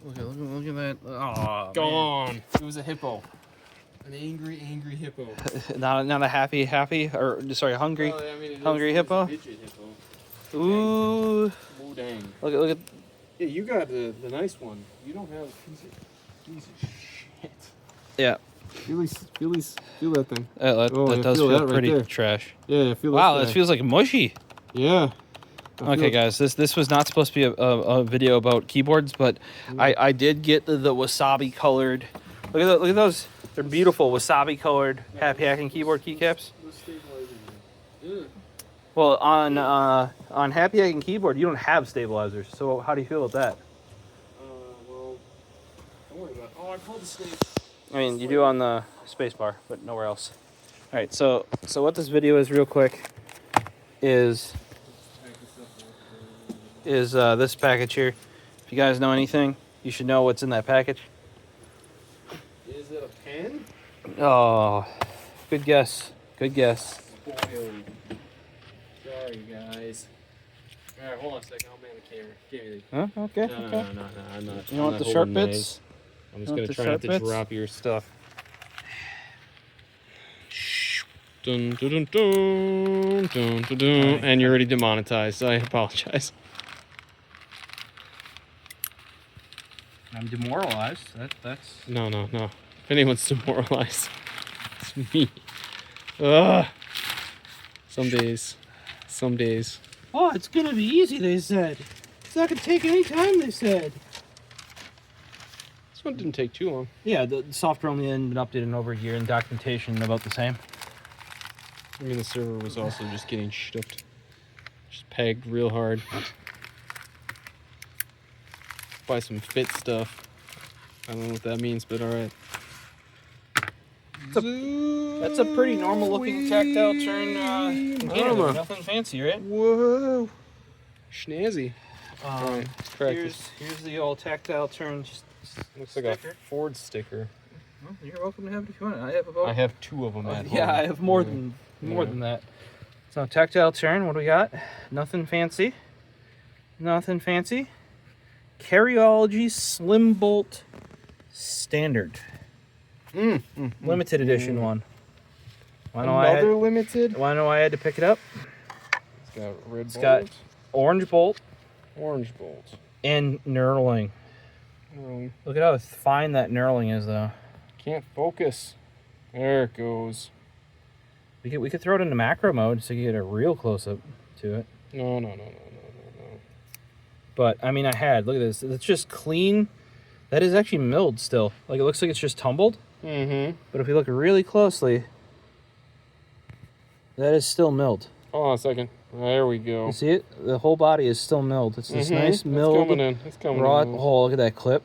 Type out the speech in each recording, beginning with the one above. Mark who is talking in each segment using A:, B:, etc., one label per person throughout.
A: Look at that. Oh,
B: gone. Man. It was a hippo. An angry hippo.
A: not a happy, or sorry, hungry,
B: well, I mean,
A: hungry hippo.
B: Hippo.
A: Ooh.
B: Oh, dang.
A: Look at.
B: Yeah, you got the nice one. You don't have a piece of shit.
A: Yeah.
B: Feel that thing.
A: That does feel pretty right trash.
B: Yeah, feel that.
A: Wow, this feels like mushy.
B: Yeah.
A: Okay, guys, this was not supposed to be a video about keyboards, but I did get the wasabi colored. Look at those. They're beautiful wasabi colored Happy Hacking keyboard keycaps. Well, on Happy Hacking keyboard, you don't have stabilizers. So how do you feel about that?
B: Well, don't worry about it. Oh, I pulled the snake.
A: I mean, you do on the space bar, but nowhere else. All right, so what this video is, real quick, is this package here. If you guys know anything, you should know what's in that package.
B: Is it a pen?
A: Oh, good guess. Good guess.
B: Spoiled. Sorry, guys. All right, hold on a second. I'll man the camera. Give me the...
A: Huh? Okay.
B: No,
A: Okay.
B: No, I'm not.
A: You don't want the sharp bits?
B: I'm just gonna try not to drop your stuff. Dun, dun, dun, dun, dun, dun, dun. And you're already demonetized, so I apologize.
A: I'm demoralized. That's.
B: No. If anyone's demoralized, it's me. Ugh. Some days.
A: Oh, it's gonna be easy, they said. It's not gonna take any time, they said.
B: This one didn't take too long.
A: Yeah, the software only had been updated over a year, and documentation about the same.
B: I mean, the server was also just getting stuffed. Just pegged real hard. Buy some fit stuff. I don't know what that means, but alright.
A: That's a pretty normal looking tactile turn container. Nothing fancy, right?
B: Whoa. Schnazzy.
A: Alright, here's the old tactile turn.
B: Looks like a Ford sticker.
A: Well, you're welcome to have it if you want.
B: I have two of them at home.
A: Yeah, I have more than that. So tactile turn, what do we got? Nothing fancy. Carryology Slim Bolt Standard. Limited edition one.
B: Another limited?
A: Wanna know why I had to pick it up?
B: It's got red bolt.
A: It's got orange bolt.
B: Orange bolt.
A: And knurling. Look at how fine that knurling is, though.
B: Can't focus. There it goes.
A: We could throw it into macro mode so you get a real close-up to it.
B: No.
A: But, I mean, look at this. It's just clean. That is actually milled still. Like, it looks like it's just tumbled.
B: Mm-hmm.
A: But if you look really closely, that is still milled.
B: Hold on a second. There we go.
A: You see it? The whole body is still milled. It's this nice milled
B: It's coming
A: raw.
B: in.
A: Oh, look at that clip.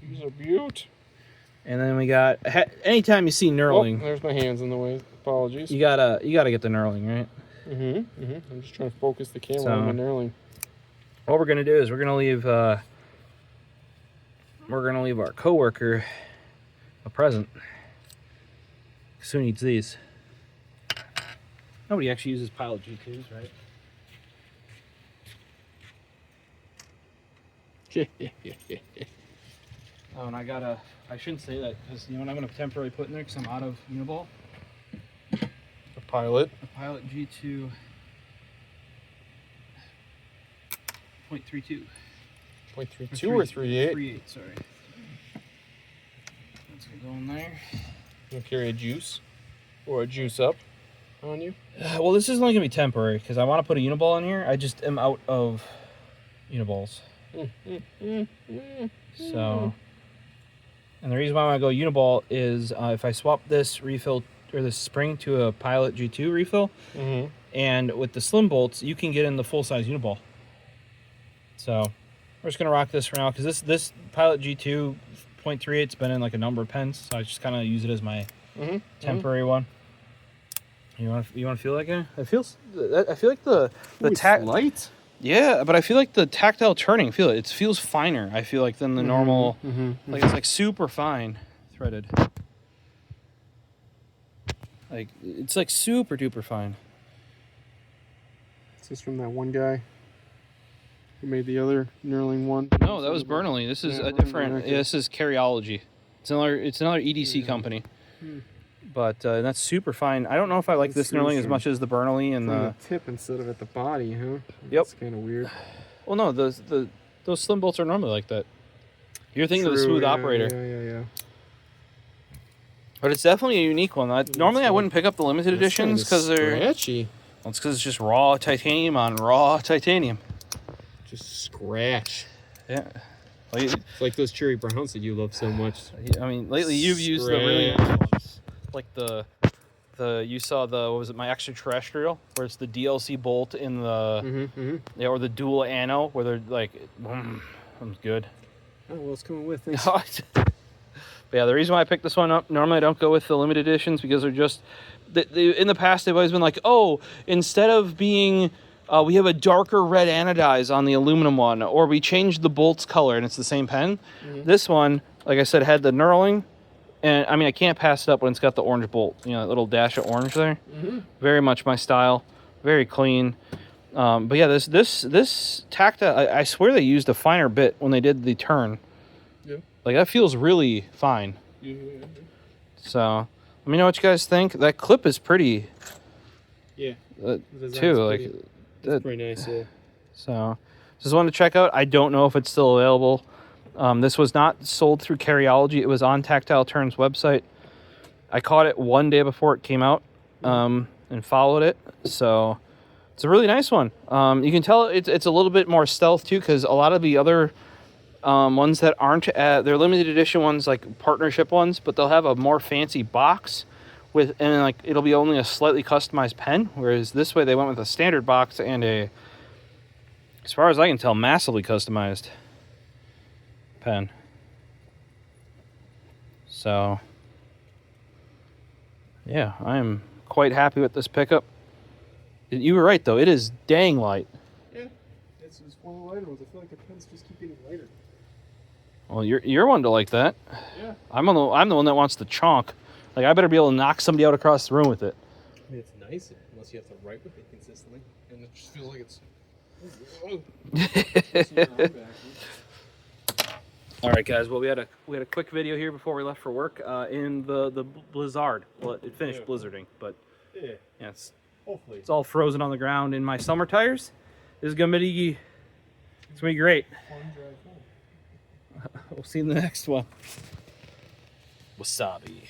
B: She's a beaut.
A: And then we got, anytime you see knurling.
B: Oh, there's my hands in the way. Apologies.
A: You gotta get the knurling, right?
B: I'm just trying to focus the camera on my knurling.
A: What we're gonna do is we're gonna leave our coworker a present. Who needs these? Nobody actually uses Pilot G2s, right? Oh, and I shouldn't say that because, you know what I'm going to temporarily put in there because I'm out of Uniball?
B: A Pilot.
A: A Pilot G2 .32.
B: 0.32 or 3.8?
A: 3.8, sorry. That's going to go in there.
B: You carry a juice or a juice up on you?
A: Well, this is only going to be temporary because I want to put a Uniball in here. I just am out of Uniballs. So, and the reason why I want to go Uniball is if I swap this refill or this spring to a Pilot G2 refill, and with the slim bolts, you can get in the full-size Uniball. So, we're just going to rock this for now because this Pilot G2 .38's been in like a number of pens, so I just kind of use it as my temporary one. You want to feel like it? I feel like the
B: light.
A: Yeah, but I feel like the tactile turning, feel it. It feels finer, I feel like, than the normal. Like, it's like super fine threaded. Like, it's like super duper fine.
B: Is this from that one guy? Who made the other knurling one?
A: No, that was Bernally. This is a different.
B: okay.
A: Yeah, this is Carryology. It's another EDC company. But that's super fine. I don't know if I like this knurling as much as the Bernally and
B: the tip instead of at the body, huh?
A: Yep.
B: That's kind of weird.
A: Well, no, those slim bolts are normally like that. You're thinking of the smooth operator.
B: Yeah.
A: But it's definitely a unique one. Normally, I wouldn't pick up the limited editions because they're
B: scratchy.
A: Well, it's because it's just raw titanium on raw titanium.
B: Just scratch.
A: Yeah.
B: It's like those cherry browns that you love so much.
A: I mean, lately you've used the really nice ones, like you saw what was it, my extraterrestrial, where it's the DLC bolt in the yeah, or the dual ano, where they're like, that's good.
B: Oh well, it's coming with. Thanks.
A: But yeah, the reason why I picked this one up, normally I don't go with the limited editions because they're just, in the past they've always been like, oh, instead of being, we have a darker red anodize on the aluminum one, or we changed the bolt's color and it's the same pen. This one, like I said, had the knurling, and I mean, I can't pass it up when it's got the orange bolt, you know, that little dash of orange there. Very much my style, very clean. But yeah, this Tactile, I swear they used a finer bit when they did the turn.
B: Yeah.
A: Like, that feels really fine. So, let me know what you guys think. That clip is pretty.
B: Yeah.
A: Too. Like,
B: that's pretty nice, yeah.
A: So, just wanted to check out. I don't know if it's still available. This was not sold through Carryology. It was on Tactile Turn's website. I caught it one day before it came out and followed it. So, it's a really nice one. You can tell it's a little bit more stealth, too, because a lot of the other ones that aren't, they're limited edition ones, like partnership ones, but they'll have a more fancy box and like it'll be only a slightly customized pen, whereas this way they went with a standard box and a, as far as I can tell, massively customized pen. So yeah, I am quite happy with this pickup. You were right though, it is dang light.
B: Yeah, it's one of the lighter ones. I feel like the pens just keep getting lighter.
A: Well, you're one to like that.
B: Yeah.
A: I'm the one that wants the chonk. Like, I better be able to knock somebody out across the room with it.
B: I mean, it's nice unless you have to write with it consistently, and it just feels like it's.
A: All right, guys. Well, we had a quick video here before we left for work in the blizzard. Well, it finished blizzarding, but yeah, hopefully it's all frozen on the ground in my summer tires. This is gonna be great. We'll see you in the next one. Wasabi.